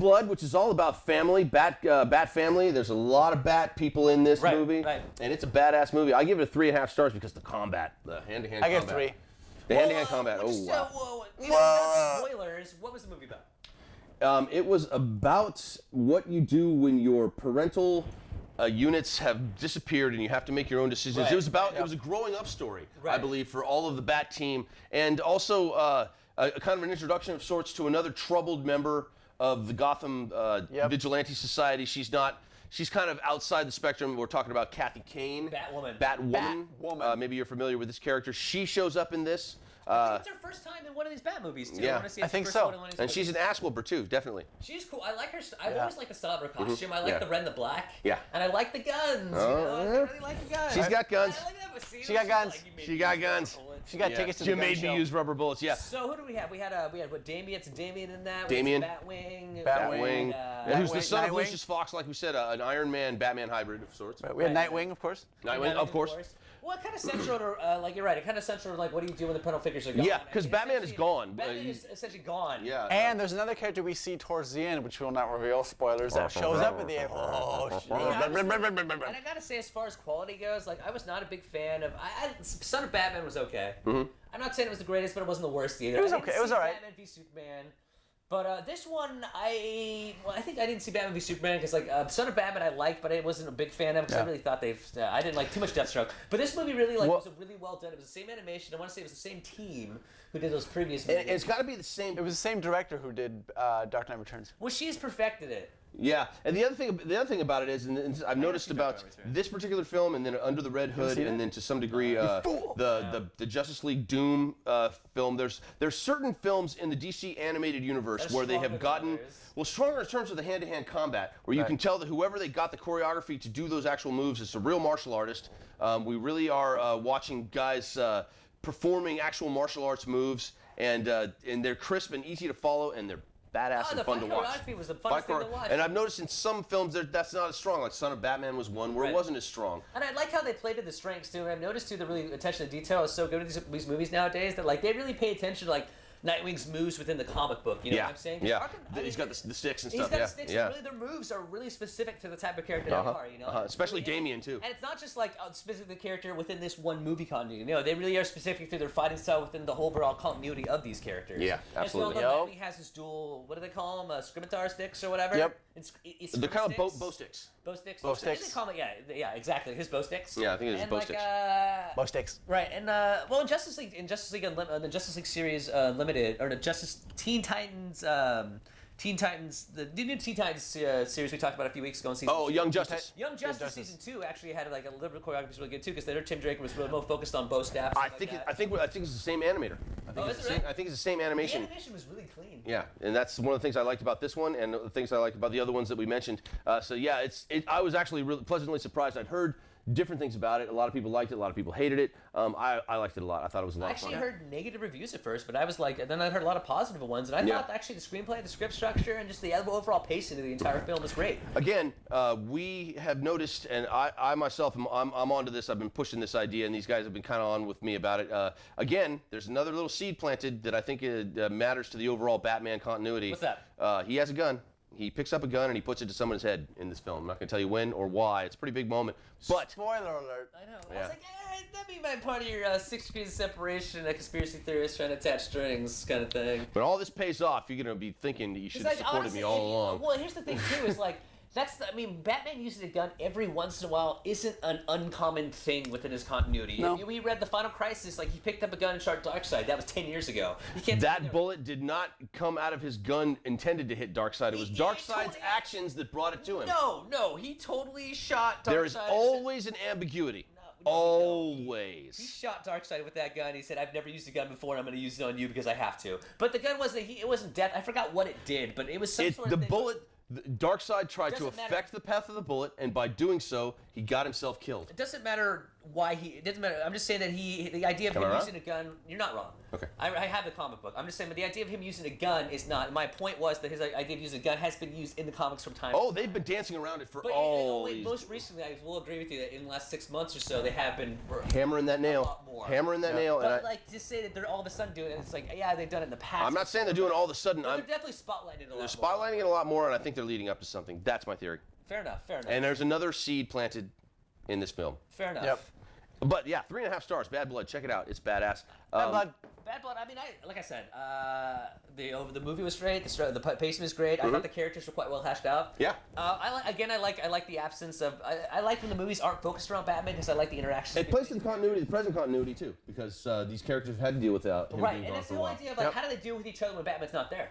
Blood, which is all about family, Bat family. There's a lot of Bat people in this movie, and it's a badass movie. I give it a 3.5 stars because the combat, the hand-to-hand combat. I give 3. The hand-to-hand combat. Whoa. Spoilers. What was the movie about? It was about what you do when your parental units have disappeared and you have to make your own decisions. It was about it was a growing up story, I believe, for all of the Bat team, and also a kind of an introduction of sorts to another troubled member of the Gotham vigilante society. She's kind of outside the spectrum. We're talking about Kathy Kane. Batwoman. Maybe you're familiar with this character. She shows up in this. I think it's her first time in one of these Bat movies, too. Yeah, I think so. And she's an ass whooper, too, definitely. She's cool. I like her. I've always liked the style of her costume. I like the red and the black. Yeah. And I like the guns. I really like the guns. She's got guns. She got guns. She got guns. She got tickets to the gun show. You made me use rubber bullets, yeah. So who do we have? We had what, Damien? It's Damien in that. Damien. Batwing. Who's the son of Lucius Fox, like we said, an Iron Man, Batman hybrid of sorts. We had Nightwing, of course. Nightwing, of course. Well, it kind of central to, like you're right, it kind of central to, like, what do you do when the parental figures are gone? Yeah, because Batman is gone. Batman is essentially gone. Yeah. And there's another character we see towards the end, which we will not reveal, spoilers, that shows up at the end. Oh, shit. And I gotta say, as far as quality goes, like, I was not a big fan of, Son of Batman was okay. I'm not saying it was the greatest, but it wasn't the worst either. It was okay, it was alright. Batman v Superman. But this one, I think I didn't see Batman v Superman because, like, Son of Batman I liked, but I wasn't a big fan of because I really thought I didn't like too much Deathstroke. But this movie really, was really well done. It was the same animation. I want to say it was the same team who did those previous movies. And it's got to be the same. It was the same director who did Dark Knight Returns. Well, she's perfected it. Yeah, and the other thing about it is, and I've noticed about this particular film, and then Under the Red Hood, and then to some degree the Justice League Doom film. There's certain films in the DC animated universe where they have gotten stronger in terms of the hand-to-hand combat, where you can tell that whoever they got the choreography to do those actual moves is a real martial artist. We really are watching guys performing actual martial arts moves, and they're crisp and easy to follow, and they're badass and fun to watch. The was the funnest thing to watch. And I've noticed in some films that's not as strong. Like Son of Batman was one where it wasn't as strong. And I like how they played to the strengths too. And I've noticed too the really attention to detail is so good in these movies nowadays that like they really pay attention to like Nightwing's moves within the comic book. You know what I'm saying? Yeah. He's got the sticks and stuff. He's got the sticks. And really, their moves are really specific to the type of character they are. You know, especially Damien too. And it's not just like specific to the character within this one movie continuity. You know, they really are specific to their fighting style within the whole overall continuity of these characters. Yeah, absolutely. And so Nightwing has his dual. What do they call them? Scimitar sticks or whatever. Yep. They're kind of bow sticks. Bow sticks. Bow sticks. They call them, yeah, exactly. His bow sticks. Yeah, I think it's bow sticks. Bow sticks. Right, and well, in Justice League the Justice League series Limited, or the Teen Titans, the new Teen Titans series we talked about a few weeks ago in season 2. Young Justice. Young Justice season 2 actually had like a little bit of choreography was really good too because their Tim Drake was really more focused on bow staffs. I think it's the same animator. I think it's the same animation. The animation was really clean. Yeah, and that's one of the things I liked about this one, and the things I liked about the other ones that we mentioned. So yeah, I was actually really pleasantly surprised. I'd heard different things about it. A lot of people liked it. A lot of people hated it. I liked it a lot. I thought it was a lot of fun. I actually heard negative reviews at first, but I was like, then I heard a lot of positive ones, and I thought actually the screenplay, the script structure, and just the overall pacing of the entire film was great. Again, we have noticed, and I myself, I'm onto this. I've been pushing this idea, and these guys have been kind of on with me about it. Again, there's another little seed planted that I think matters to the overall Batman continuity. What's that? He has a gun. He picks up a gun and he puts it to someone's head in this film. I'm not going to tell you when or why. It's a pretty big moment. But spoiler alert. I know. I was like, that be my part of your 6 degrees of separation, a conspiracy theorist trying to attach strings kind of thing. But all this pays off. You're going to be thinking that you should have supported me all along. Well, here's the thing, too, is like, Batman using a gun every once in a while isn't an uncommon thing within his continuity. No. We read The Final Crisis, like he picked up a gun and shot Darkseid. That was 10 years ago. That bullet did not come out of his gun intended to hit Darkseid. It was Darkseid's actions that brought it to him. No, he totally shot Darkseid. There is always an ambiguity. Always. He shot Darkseid with that gun. He said, "I've never used a gun before, and I'm going to use it on you because I have to." But the gun wasn't. It wasn't death. I forgot what it did, but it was some sort of thing. Darkseid tried to Doesn't matter. affect the path of the bullet, and by doing so, he got himself killed. It doesn't matter why it doesn't matter. I'm just saying that the idea of Am I him wrong? using a gun, you're not wrong. Okay. I have the comic book. I'm just saying, but the idea of him using a gun is not. My point was that his idea of using a gun has been used in the comics from time. Oh, they've been dancing around it for But all wait, these... most recently, I will agree with you that in the last 6 months or so, they have been Hammering that a nail. lot more. Hammering that nail. But And like, just say that they're all of a sudden doing it. It's like, yeah, they've done it in the past. I'm not saying they're doing it all of a sudden. But they're definitely spotlighting it a lot. They're more. spotlighting it a lot more, and I think they're leading up to something. That's my theory. Fair enough. Fair enough. And there's another seed planted in this film. Fair enough. Yep. But yeah, 3.5 stars. Bad Blood. Check it out. It's badass. Bad Blood. Bad Blood. I mean, like I said, the movie was great. The pacing was great. I thought the characters were quite well hashed out. Yeah. I like the absence of. I like when the movies aren't focused around Batman because I like the interactions. It plays to the continuity, the present continuity too, because these characters have had to deal with him Right, being and gone that's for the a whole while. idea of like how do they deal with each other when Batman's not there?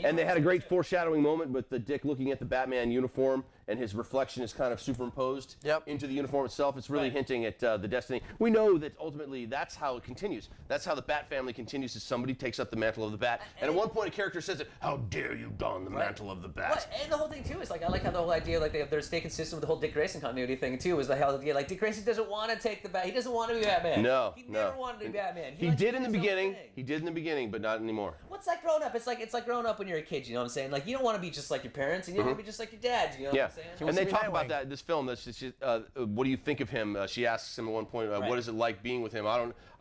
And they had a great foreshadowing moment with the Dick looking at the Batman uniform, and his reflection is kind of superimposed into the uniform itself. It's really hinting at the destiny. We know that ultimately that's how it continues. That's how the Bat family continues, is somebody takes up the mantle of the Bat. And at one point a character says it, how dare you don the mantle of the Bat? But, and the whole thing too is like I like how the whole idea like they're staying consistent with the whole Dick Grayson continuity thing too is like how like Dick Grayson doesn't want to take the Bat. He doesn't want to be Batman. No, he never wanted to be Batman. He likes did to in the do his own beginning. thing. He did in the beginning, but not anymore. What's like growing up? It's like growing up when you're a kid. You know what I'm saying? Like you don't want to be just like your parents, and you don't want to be just like your dad. You know what I'm saying? And they to be talk about Nightwing. that in this film. What do you think of him? She asks him at one point, "What is it like being with him?"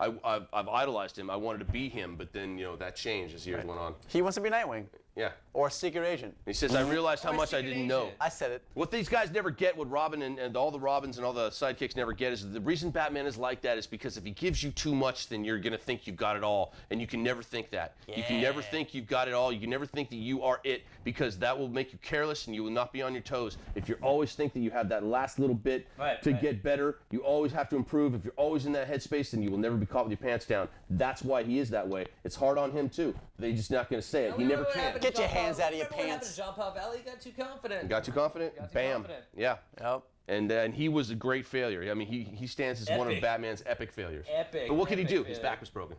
I've idolized him. I wanted to be him, but then that changed as years went on. He wants to be Nightwing. Yeah. Or Secret Agent. He says, "I realized how Or much I Secret didn't know." Agent. I said it. What these guys never get, what Robin and all the Robins and all the sidekicks never get, is the reason Batman is like that is because if he gives you too much, then you're going to think you've got it all, and you can never think that. You can never think you've got it all. You can never think that you are it, because that will make you careless and you will not be on your toes. If you always think that you have that last little bit to get better, you always have to improve. If you're always in that headspace, then you will never be caught with your pants down. That's why he is that way. It's hard on him, too. They're just not going to say it. He never can. Get your hands out of your Remember what happened pants. to John Paul Valley got too confident. Got too confident? Got too Bam. confident. Yeah. Yep. And he was a great failure. I mean, he stands as one of Epic. Batman's epic failures. Epic, But what could he epic do? His failure. back was broken.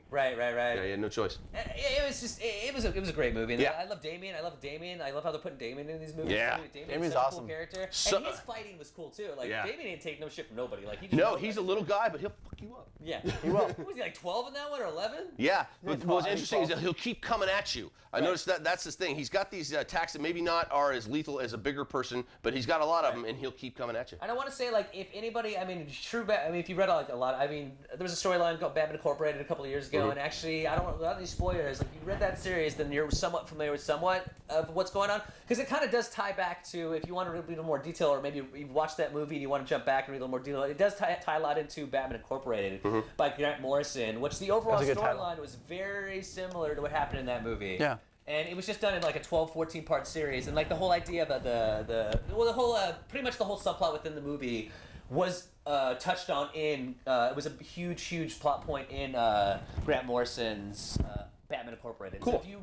Right. Yeah, he had no choice. It was just it was a great movie. And Yeah. I love Damien. I love how they're putting Damien in these movies. Yeah. Damien's such a awesome. cool character. So- and his fighting was cool too. Like Yeah. Damien didn't take no shit from nobody. Like he just No, he's a little guy, but he'll fuck you up. Yeah, he will. What was he like 12 in that one or 11? Yeah, but what's 12, interesting is 12. that he'll keep coming at you. I noticed that's his thing. He's got these attacks that maybe not are as lethal as a bigger person, but he's got a lot of them, and he'll keep coming at you. And I want to say, like, if anybody, I mean, if you read like a lot, I mean, there was a storyline called Batman Incorporated a couple of years ago, and actually, I don't want without any spoilers. Like, if you read that series, then you're somewhat familiar with somewhat of what's going on, because it kind of does tie back to, if you want to read a little more detail, or maybe you've watched that movie and you want to jump back and read a little more detail, it does tie a lot into Batman Incorporated by Grant Morrison, which the overall That's a good title. storyline was very similar to what happened in that movie. Yeah. And it was just done in like a 12, 14 part series, and like the whole idea of pretty much the whole subplot within the movie was touched on in it was a huge plot point in Grant Morrison's Batman Incorporated. Cool. So if you